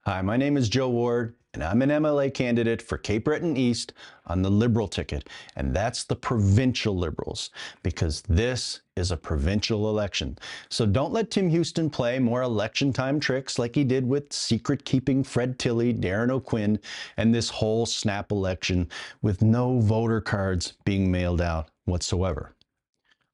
Hi, my name is Joe Ward, and I'm an MLA candidate for Cape Breton East on the Liberal ticket, and that's the provincial Liberals, because this is a provincial election. So don't let Tim Houston play more election time tricks like he did with secret-keeping Fred Tilley, Darren O'Quinn, and this whole snap election with no voter cards being mailed out whatsoever.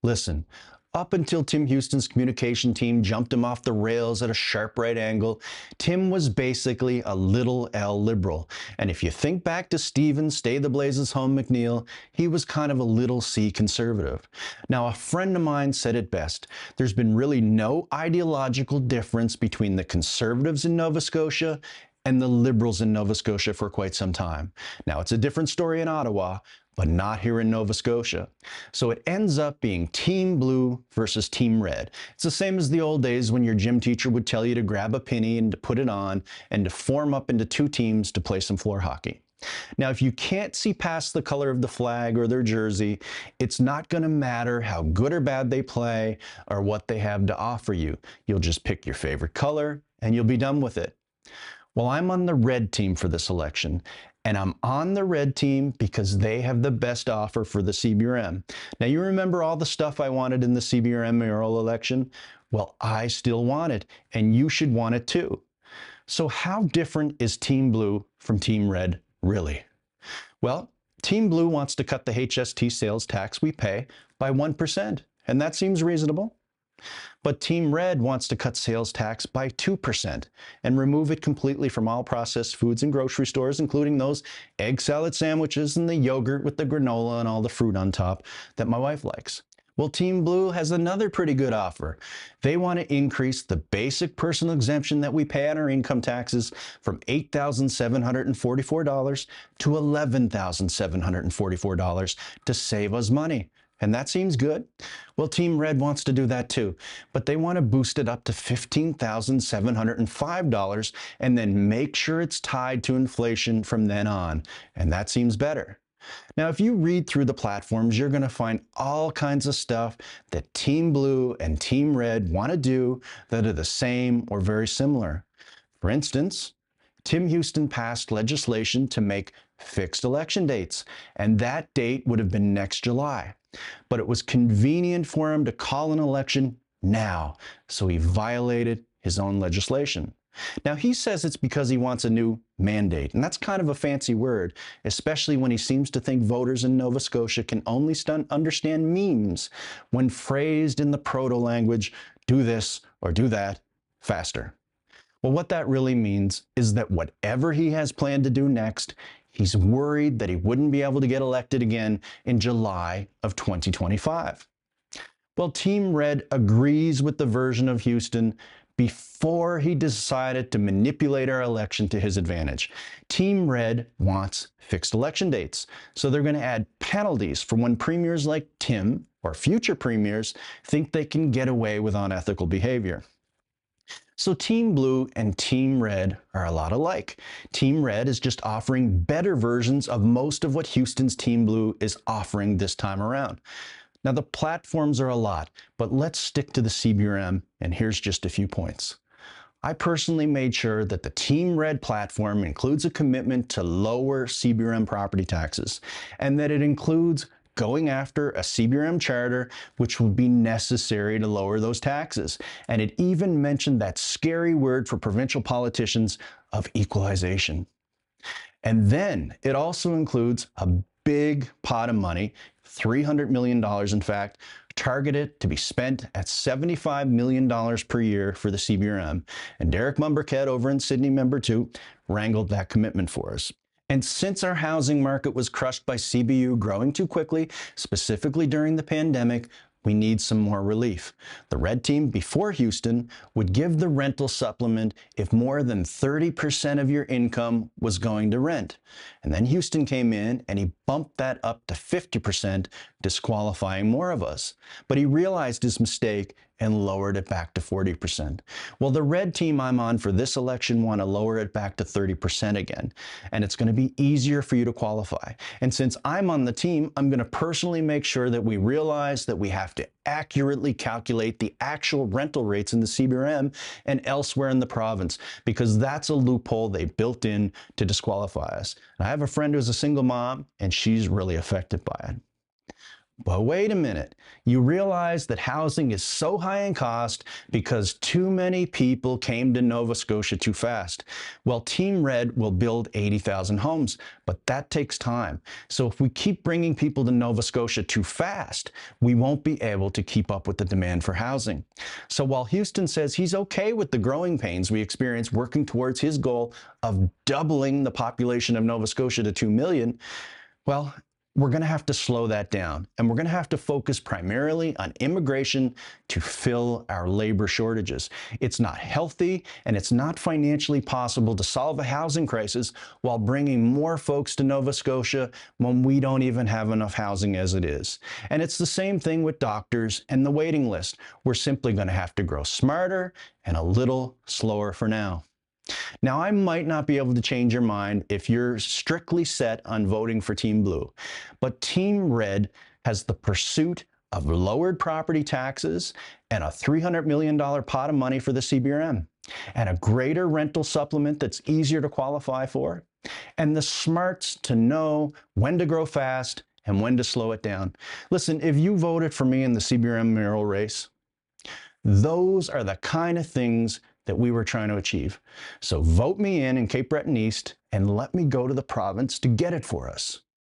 Listen, up until Tim Houston's communication team jumped him off the rails at a sharp right angle, Tim was basically a little L liberal. And if you think back to Stephen Stay the Blazes Home McNeil, he was kind of a little C conservative. Now, a friend of mine said it best. There's been really no ideological difference between the conservatives in Nova Scotia and the liberals in Nova Scotia for quite some time. Now, it's a different story in Ottawa, but not here in Nova Scotia. So it ends up being Team Blue versus Team Red. It's the same as the old days when your gym teacher would tell you to grab a penny and to put it on and to form up into two teams to play some floor hockey. Now, if you can't see past the color of the flag or their jersey, it's not going to matter how good or bad they play or what they have to offer you. You'll just pick your favorite color and you'll be done with it. Well, I'm on the red team for this election, and I'm on the red team because they have the best offer for the CBRM. Now, you remember all the stuff I wanted in the CBRM mayoral election? Well, I still want it, and you should want it too. So how different is Team Blue from Team Red, really? Well, Team Blue wants to cut the HST sales tax we pay by 1%, and that seems reasonable. But Team Red wants to cut sales tax by 2% and remove it completely from all processed foods in grocery stores, including those egg salad sandwiches and the yogurt with the granola and all the fruit on top that my wife likes. Well, Team Blue has another pretty good offer. They want to increase the basic personal exemption that we pay on our income taxes from $8,744 to $11,744 to save us money. And that seems good. Well, Team Red wants to do that too, but they want to boost it up to $15,705 and then make sure it's tied to inflation from then on. And that seems better. Now, if you read through the platforms, you're going to find all kinds of stuff that Team Blue and Team Red want to do that are the same or very similar. For instance, Tim Houston passed legislation to make fixed election dates, and that date would have been next July. But it was convenient for him to call an election now, so he violated his own legislation. Now, he says it's because he wants a new mandate, and that's kind of a fancy word, especially when he seems to think voters in Nova Scotia can only understand memes when phrased in the proto-language, do this or do that faster. Well, what that really means is that whatever he has planned to do next, he's worried that he wouldn't be able to get elected again in July of 2025. Well, Team Red agrees with the version of Houston before he decided to manipulate our election to his advantage. Team Red wants fixed election dates, so they're going to add penalties for when premiers like Tim or future premiers think they can get away with unethical behavior. So Team Blue and Team Red are a lot alike. Team Red is just offering better versions of most of what Houston's Team Blue is offering this time around. Now, the platforms are a lot, but let's stick to the CBRM, and here's just a few points. I personally made sure that the Team Red platform includes a commitment to lower CBRM property taxes, and that it includes going after a CBRM charter, which would be necessary to lower those taxes. And it even mentioned that scary word for provincial politicians of equalization. And then it also includes a big pot of money, $300 million in fact, targeted to be spent at $75 million per year for the CBRM. And Derek Mumberket over in Sydney, member 2, wrangled that commitment for us. And since our housing market was crushed by CBU growing too quickly, specifically during the pandemic, we need some more relief. The red team before Houston would give the rental supplement if more than 30% of your income was going to rent. And then Houston came in and he bumped that up to 50%, disqualifying more of us. But he realized his mistake and lowered it back to 40%. Well, the red team I'm on for this election want to lower it back to 30% again. And it's going to be easier for you to qualify. And since I'm on the team, I'm going to personally make sure that we realize that we have to accurately calculate the actual rental rates in the CBRM and elsewhere in the province, because that's a loophole they built in to disqualify us. I have a friend who's a single mom, and she's really affected by it. But wait a minute, you realize that housing is so high in cost because too many people came to Nova Scotia too fast. Well, Team Red will build 80,000 homes, but that takes time. So if we keep bringing people to Nova Scotia too fast, we won't be able to keep up with the demand for housing. So while Houston says he's okay with the growing pains we experience working towards his goal of doubling the population of Nova Scotia to 2 million, well, we're going to have to slow that down, and we're going to have to focus primarily on immigration to fill our labor shortages. It's not healthy, and it's not financially possible to solve a housing crisis while bringing more folks to Nova Scotia when we don't even have enough housing as it is. And it's the same thing with doctors and the waiting list. We're simply going to have to grow smarter and a little slower for now. Now, I might not be able to change your mind if you're strictly set on voting for Team Blue, but Team Red has the pursuit of lowered property taxes and a $300 million pot of money for the CBRM, and a greater rental supplement that's easier to qualify for, and the smarts to know when to grow fast and when to slow it down. Listen, if you voted for me in the CBRM mayoral race, those are the kind of things that we were trying to achieve. So vote me in Cape Breton East and let me go to the province to get it for us.